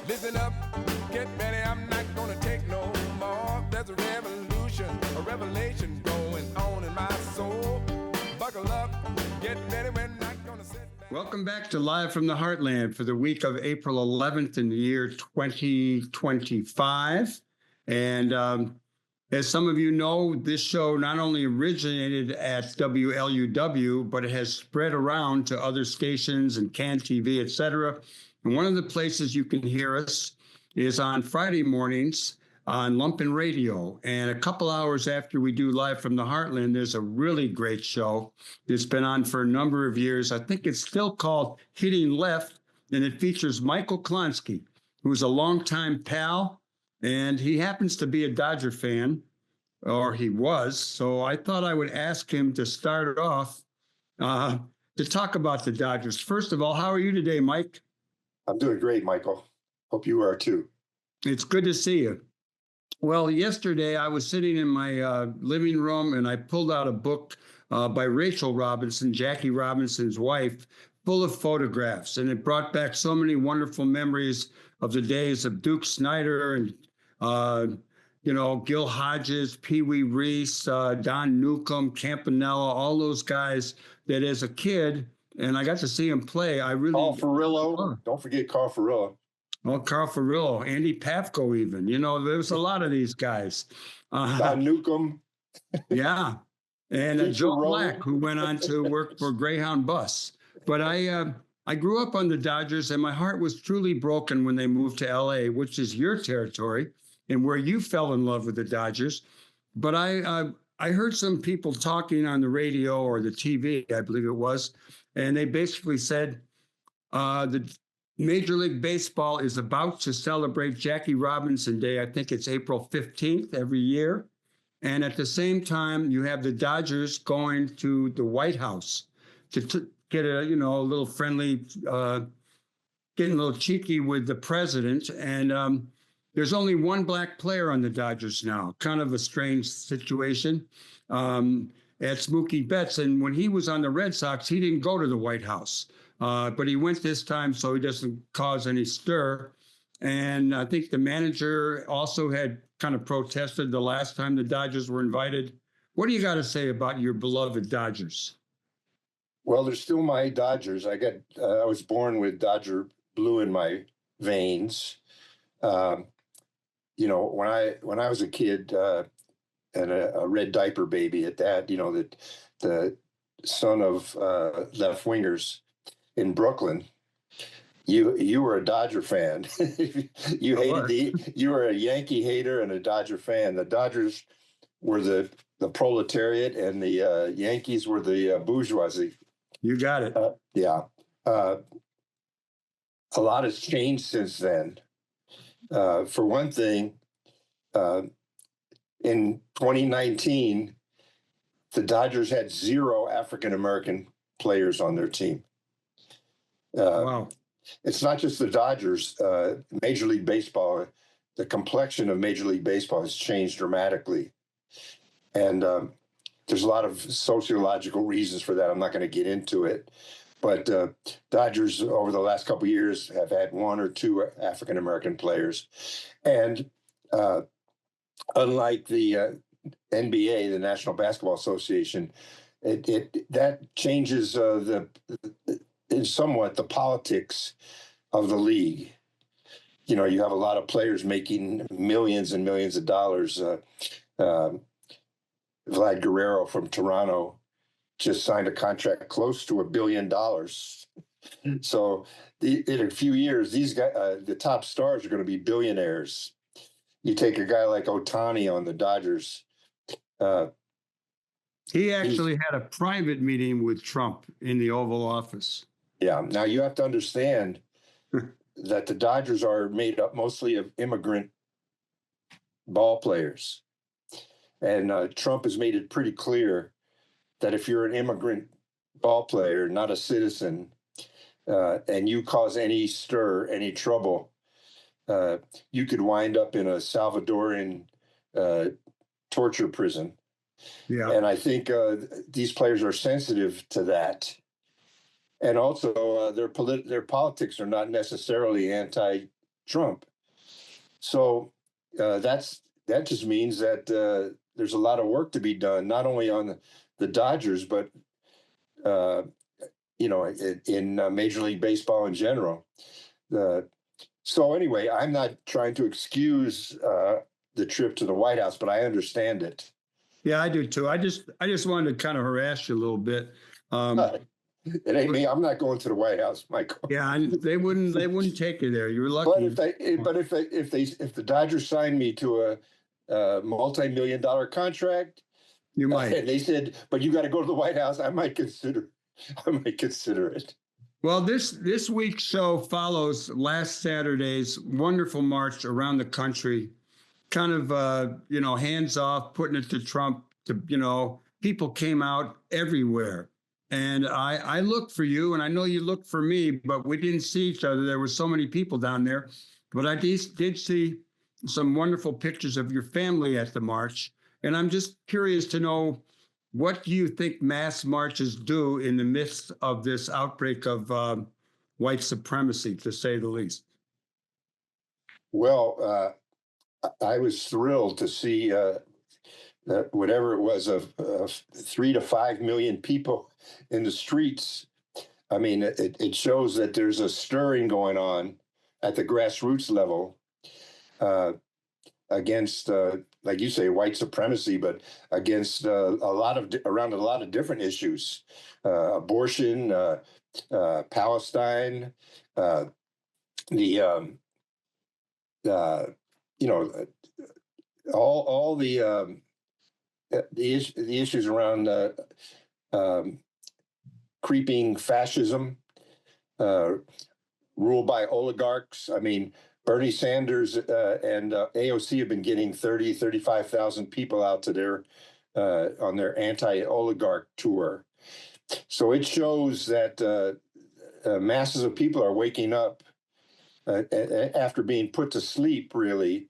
Listen up, get ready, I'm not gonna take no more. There's a revolution, a revelation going on in my soul. Buckle up, get ready, we're not gonna sit back. Welcome back to Live from the Heartland for the week of April 11th in the year 2025. And as some of you know, this show not only originated at WLUW, but it has spread around to other stations and CAN TV, et cetera. And one of the places you can hear us is on Friday mornings on Lumpen Radio. And a couple hours after we do Live from the Heartland, there's a really great show. It's been on for a number of years. I think it's still called Hitting Left, and it features Michael Klonsky, who's a longtime pal, and he happens to be a Dodger fan, or he was. So I thought I would ask him to start it off to talk about the Dodgers. First of all, how are you today, Mike? I'm doing great, Michael. Hope you are too. It's good to see you. Well, yesterday I was sitting in my living room and I pulled out a book by Rachel Robinson, Jackie Robinson's wife, full of photographs. And it brought back so many wonderful memories of the days of Duke Snyder and, Gil Hodges, Pee Wee Reese, Don Newcomb, Campanella, all those guys that as a kid, and I got to see him play. Carl Furillo. Don't forget Carl Furillo. Oh, Carl Furillo, Andy Pafko even. There was a lot of these guys. Don Newcomb. Yeah. And Joe Black, who went on to work for Greyhound Bus. But I grew up on the Dodgers, and my heart was truly broken when they moved to L.A., which is your territory and where you fell in love with the Dodgers. But I heard some people talking on the radio or the TV, I believe it was, and they basically said the Major League Baseball is about to celebrate Jackie Robinson Day. I think it's April 15th every year. And at the same time, you have the Dodgers going to the White House to get a little friendly, getting a little cheeky with the president. And there's only one black player on the Dodgers now, kind of a strange situation. That's Mookie Betts. And when he was on the Red Sox, he didn't go to the White House. But he went this time so he doesn't cause any stir. And I think the manager also had kind of protested the last time the Dodgers were invited. What do you got to say about your beloved Dodgers? Well, they're still my Dodgers. I was born with Dodger blue in my veins. When I was a kid and a red diaper baby at that, the son of left wingers in Brooklyn, you were a Dodger fan. You were a Yankee hater and a Dodger fan. The Dodgers were the proletariat and the Yankees were the bourgeoisie. You got it. Yeah. A lot has changed since then. For one thing, in 2019, the Dodgers had 0 African-American players on their team. Wow. It's not just the Dodgers. Major League Baseball, the complexion of Major League Baseball has changed dramatically. And there's a lot of sociological reasons for that. I'm not going to get into it. But Dodgers, over the last couple of years, have had 1 or 2 African-American players. And unlike the NBA, the National Basketball Association, that changes somewhat the politics of the league. You have a lot of players making millions and millions of dollars. Vlad Guerrero from Toronto just signed a contract close to $1 billion. So in a few years, these guys, the top stars, are going to be billionaires. You take a guy like Ohtani on the Dodgers. He actually had a private meeting with Trump in the Oval Office. Yeah. Now you have to understand that the Dodgers are made up mostly of immigrant ball players. And Trump has made it pretty clear that if you're an immigrant ball player, not a citizen, and you cause any stir, any trouble, you could wind up in a Salvadoran torture prison. Yeah. And I think these players are sensitive to that. And also their politics are not necessarily Trump. So that just means that there's a lot of work to be done, not only on the Dodgers, but in Major League Baseball in general. So anyway, I'm not trying to excuse the trip to the White House, but I understand it. Yeah, I do too. I just wanted to kind of harass you a little bit. It ain't me. I'm not going to the White House, Michael. Yeah, they wouldn't take you there. You're lucky. But if the Dodgers signed me to a multi-million-dollar contract, you might. And they said, but you got to go to the White House, I might consider it. Well, this week's show follows last Saturday's wonderful march around the country, kind of hands off, putting it to Trump. People came out everywhere. And I looked for you, and I know you looked for me, but we didn't see each other. There were so many people down there. But I did see some wonderful pictures of your family at the march. And I'm just curious to know, what do you think mass marches do in the midst of this outbreak of white supremacy, to say the least? Well, I was thrilled to see that whatever it was of 3 to 5 million people in the streets. I mean, it shows that there's a stirring going on at the grassroots level against, like you say, white supremacy, but against around a lot of different issues: abortion, Palestine, all the issues around creeping fascism, rule by oligarchs. I mean, Bernie Sanders and AOC have been getting 35,000 people out to their on their anti-oligarch tour. So it shows that masses of people are waking up after being put to sleep, really.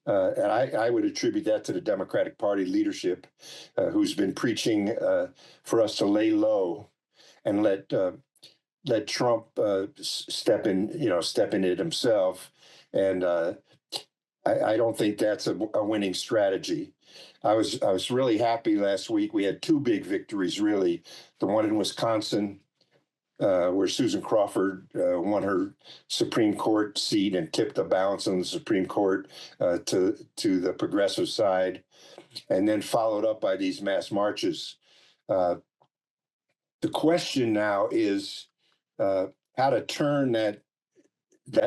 And I would attribute that to the Democratic Party leadership, who's been preaching for us to lay low and let Trump step in it himself. And I don't think that's a winning strategy. I was really happy last week. We had two big victories, really. The one in Wisconsin, where Susan Crawford won her Supreme Court seat and tipped the balance on the Supreme Court to the progressive side, and then followed up by these mass marches. The question now is how to turn that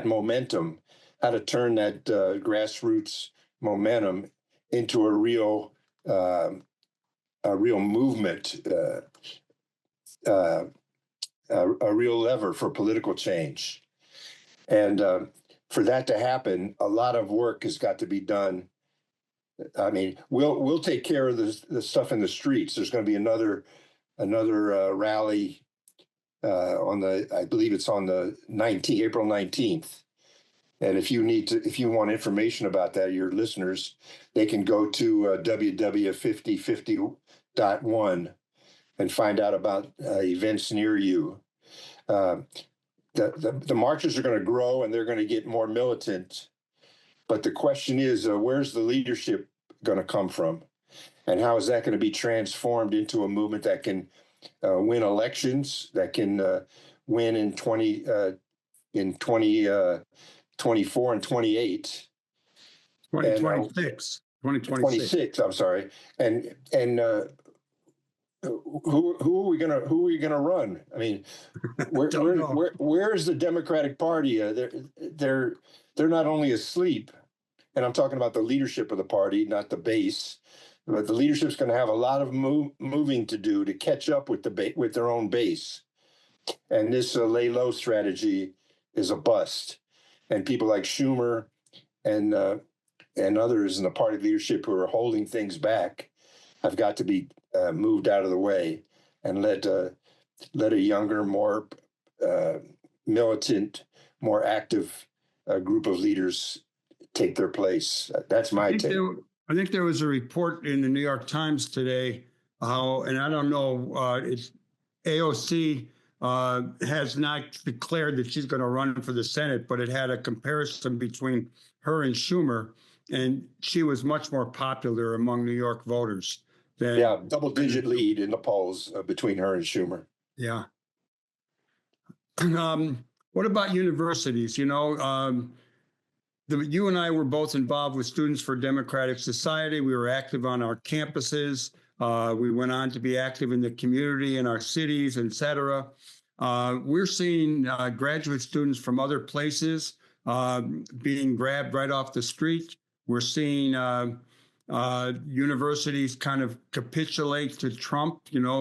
momentum, how to turn that grassroots momentum into a real movement, a real lever for political change. And for that to happen, a lot of work has got to be done. I mean, we'll take care of the stuff in the streets. There's going to be another rally I believe it's on the April 19th. And if you want information about that, your listeners, they can go to WLUW5050.1 and find out about events near you. The marches are going to grow and they're going to get more militant. But the question is, where's the leadership going to come from? And how is that going to be transformed into a movement that can win elections, that can win in 2024 and 28. 2026. 2026, I'm sorry. And who are we gonna run? I mean, where is the Democratic Party? They're not only asleep, and I'm talking about the leadership of the party, not the base, but the leadership's going to have a lot of moving to do to catch up with with their own base. And this lay low strategy is a bust. And people like Schumer and others in the party leadership who are holding things back have got to be moved out of the way and let a younger, more militant, more active group of leaders take their place. That's my take. I think there was a report in the New York Times today and I don't know, it's AOC has not declared that she's going to run for the Senate, but it had a comparison between her and Schumer, and she was much more popular among New York voters. Double-digit lead in the polls between her and Schumer. Yeah. What about universities? You and I were both involved with Students for Democratic Society. We were active on our campuses. We went on to be active in the community, in our cities, et cetera. We're seeing graduate students from other places being grabbed right off the street. We're seeing universities kind of capitulate to Trump.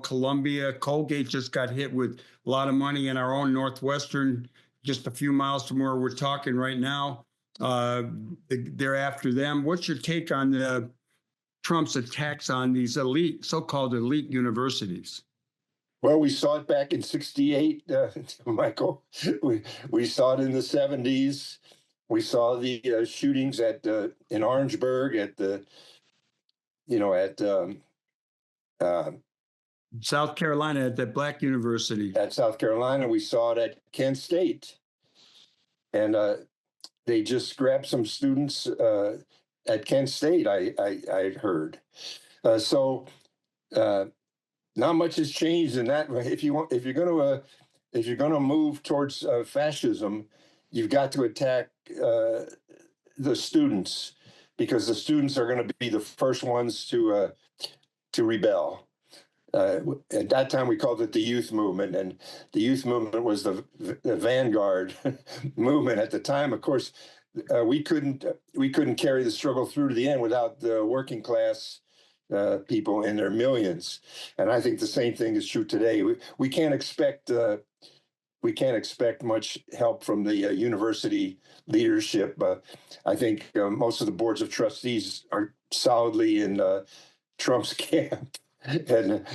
Columbia, Colgate just got hit with a lot of money in our own Northwestern, just a few miles from where we're talking right now. They're after them. What's your take on Trump's attacks on these so-called elite universities? Well, we saw it back in '68, Michael. We saw it in the '70s. We saw the shootings in Orangeburg at South Carolina, at that Black university. At South Carolina, we saw it at Kent State, and they just grabbed some students at Kent State. I heard. Not much has changed in that. If you're going to move towards fascism, you've got to attack the students, because the students are going to be the first ones to rebel. At that time, we called it the youth movement, and the youth movement was the vanguard movement at the time. Of course, we couldn't carry the struggle through to the end without the working class people in their millions, and I think the same thing is true today. We can't expect much help from the university leadership. I think most of the boards of trustees are solidly in Trump's camp, and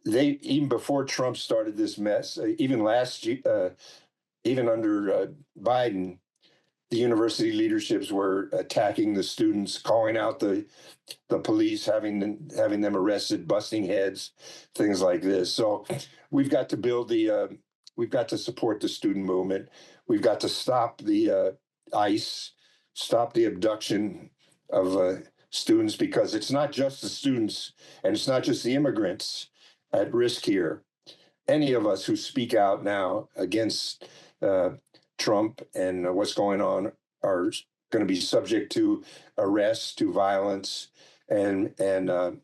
they, even before Trump started this mess, even last year, even under Biden, the university leaderships were attacking the students, calling out the police, having them arrested, busting heads, things like this. So we've got to we've got to support the student movement. We've got to stop the ICE, stop the abduction of students, because it's not just the students and it's not just the immigrants at risk here. Any of us who speak out now against Trump and what's going on are going to be subject to arrest, to violence, and they're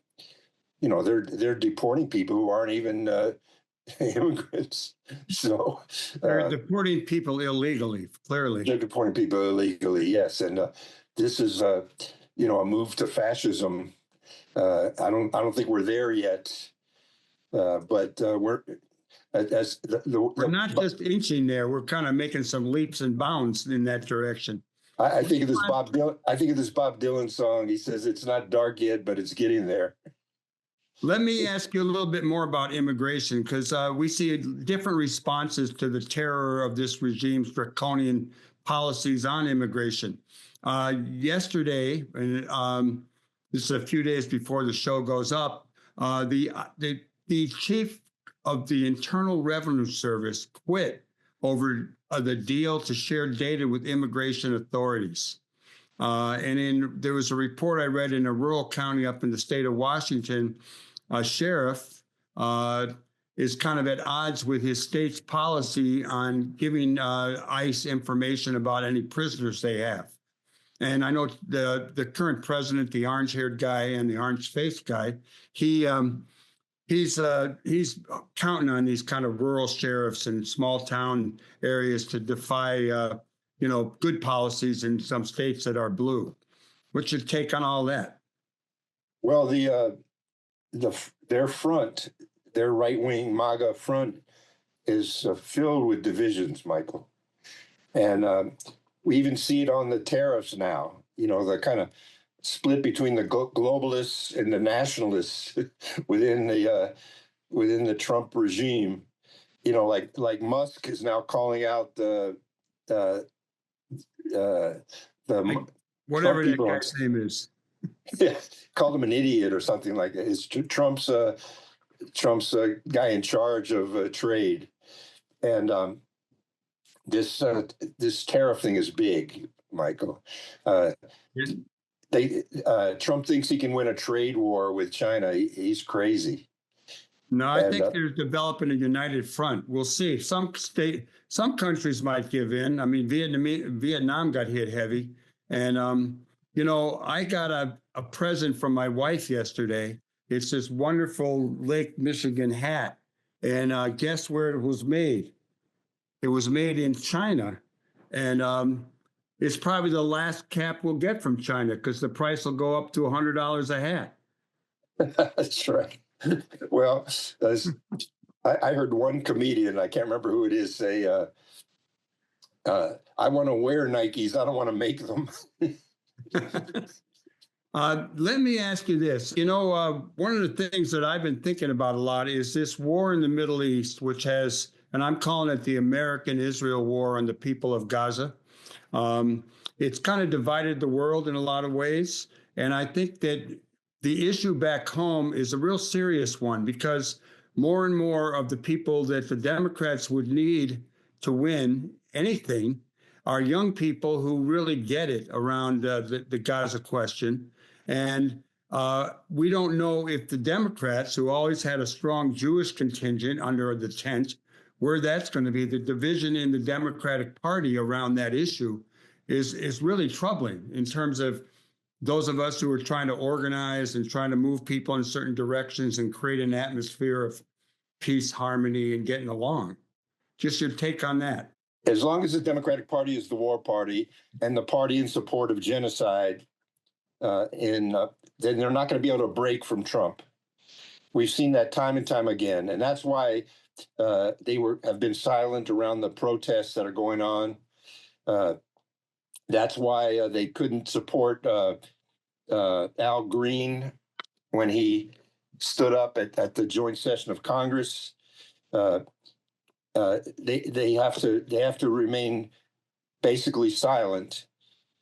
deporting people who aren't even immigrants. So they're deporting people illegally. Clearly, they're deporting people illegally. Yes, and this is a move to fascism. I don't think we're there yet, but we're. We're not just inching there. We're kind of making some leaps and bounds in that direction. I think of this Bob Dylan song. He says, "It's not dark yet, but it's getting there." Let me ask you a little bit more about immigration, because we see different responses to the terror of this regime's draconian policies on immigration. Yesterday, and this is a few days before the show goes up, the chief of the Internal Revenue Service quit over the deal to share data with immigration authorities. There was a report I read in a rural county up in the state of Washington. A sheriff is kind of at odds with his state's policy on giving ICE information about any prisoners they have. And I know the current president, the orange-haired guy and the orange-faced guy, he's counting on these kind of rural sheriffs in small town areas to defy, good policies in some states that are blue. What's your take on all that? Well, their right-wing MAGA front is filled with divisions, Michael. And we even see it on the tariffs now, the kind of split between the globalists and the nationalists within the Trump regime. Like Musk is now calling out whatever that guy's name is. Yeah, called him an idiot or something like that. It's Trump's Trump's guy in charge of trade, and this tariff thing is big, Michael. Trump thinks he can win a trade war with China. He's crazy. No, I think they're developing a united front. We'll see. Some countries might give in. I mean, Vietnam got hit heavy. And, I got a present from my wife yesterday. It's this wonderful Lake Michigan hat. And guess where it was made? It was made in China. And it's probably the last cap we'll get from China because the price will go up to $100 a hat. That's right. Well, I heard one comedian, I can't remember who it is, say, I want to wear Nikes. I don't want to make them. Let me ask you this. One of the things that I've been thinking about a lot is this war in the Middle East, which has, and I'm calling it the American-Israel war on the people of Gaza. It's kind of divided the world in a lot of ways. And I think that the issue back home is a real serious one because more and more of the people that the Democrats would need to win anything are young people who really get it around the Gaza question. And we don't know if the Democrats, who always had a strong Jewish contingent under the tent, where that's going to be. The division in the Democratic Party around that issue is really troubling in terms of those of us who are trying to organize and trying to move people in certain directions and create an atmosphere of peace, harmony, and getting along. Just your take on that. As long as the Democratic Party is the war party and the party in support of genocide, then they're not going to be able to break from Trump. We've seen that time and time again, and that's why they have been silent around the protests that are going on. That's why they couldn't support Al Green when he stood up at the joint session of Congress. They have to remain basically silent,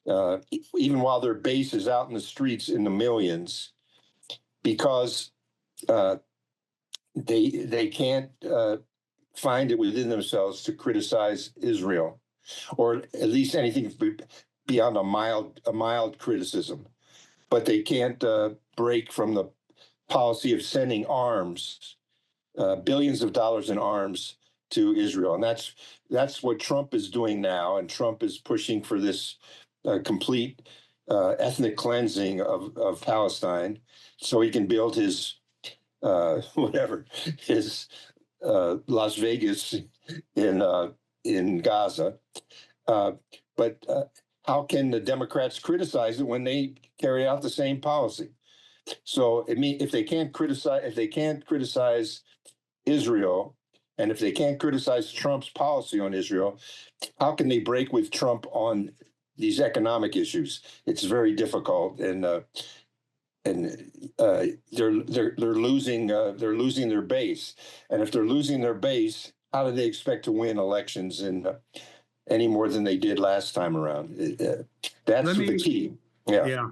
even while their base is out in the streets in the millions, because they can't find it within themselves to criticize Israel, or at least anything beyond a mild criticism. But they can't break from the policy of sending arms, billions of dollars in arms to Israel. And that's what Trump is doing now. And Trump is pushing for this complete ethnic cleansing of Palestine so he can build his his Las Vegas in Gaza. But how can the Democrats criticize it when they carry out the same policy? So if they can't criticize Israel, and if they can't criticize Trump's policy on Israel, how can they break with Trump on these economic issues? It's very difficult, and they're losing their base. And if they're losing their base, how do they expect to win elections any more than they did last time around? That's the key. Yeah.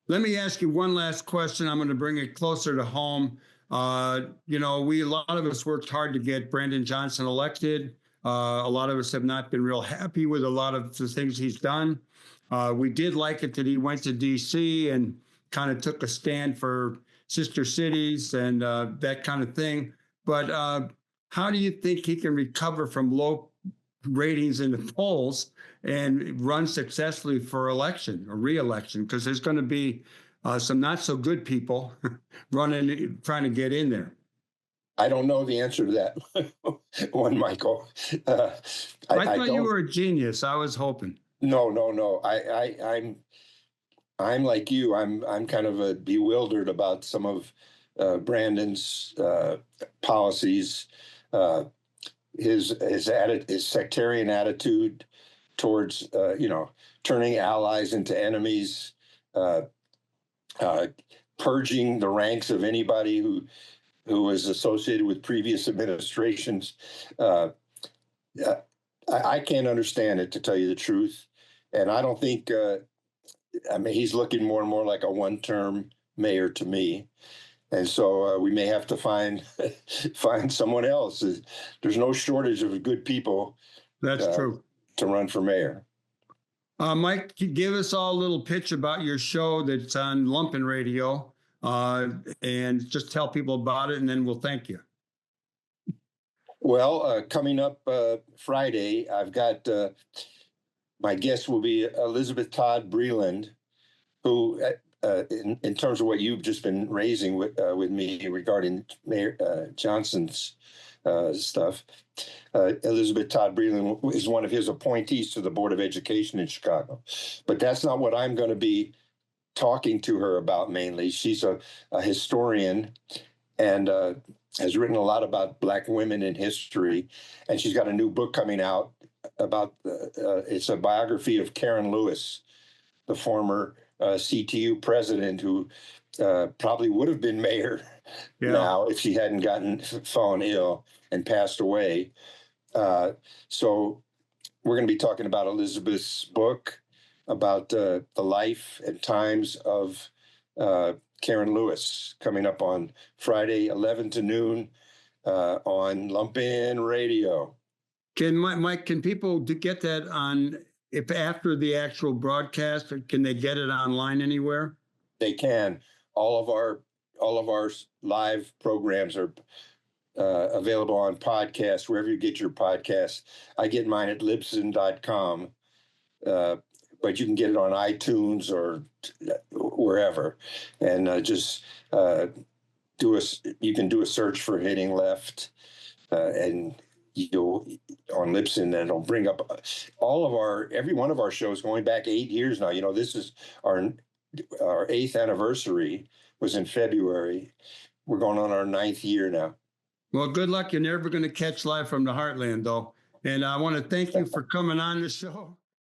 Let me ask you one last question. I'm going to bring it closer to home. A lot of us worked hard to get Brandon Johnson elected. A lot of us have not been real happy with a lot of the things he's done. We did like it that he went to D.C. and kind of took a stand for sister cities and that kind of thing. But how do you think he can recover from low ratings in the polls and run successfully for election or re-election? Because there's going to be some not so good people trying to get in there. I don't know the answer to that one, Michael. I thought you were a genius. I was hoping. No. I'm like you. I'm kind of bewildered about some of Brandon's policies, his sectarian attitude towards turning allies into enemies, purging the ranks of anybody who was associated with previous administrations. I can't understand it, to tell you the truth. And I don't think, he's looking more and more like a one-term mayor to me. And so we may have to find find someone else. There's no shortage of good people. That's true. To run for mayor. Mike, give us all a little pitch about your show that's on Lumpen Radio, and just tell people about it, and then we'll thank you. Well, coming up Friday, I've got my guest will be Elizabeth Todd Breland, who, in terms of what you've just been raising with me regarding Mayor Johnson's stuff, Elizabeth Todd Breland is one of his appointees to the Board of Education in Chicago. But that's not what I'm going to be talking to her about mainly. She's a historian and has written a lot about Black women in history. And she's got a new book coming out about, it's a biography of Karen Lewis, the former CTU president who probably would have been mayor now if she hadn't fallen ill and passed away. So we're going to be talking about Elizabeth's book, about the life and times of Karen Lewis, coming up on Friday, 11 to noon on Lumpen Radio. Mike, can people get that on, if after the actual broadcast, can they get it online anywhere? They can. All of our live programs are available on podcasts, wherever you get your podcasts. I get mine at libsyn.com, but you can get it on iTunes or wherever. And you can do a search for Hitting Left, and you'll on Libsyn, and it'll bring up every one of our shows going back 8 years now. You know, this is our 8th anniversary was in February. We're going on our 9th year now. Well, good luck. You're never going to catch Live from the Heartland, though. And I want to thank you for coming on the show.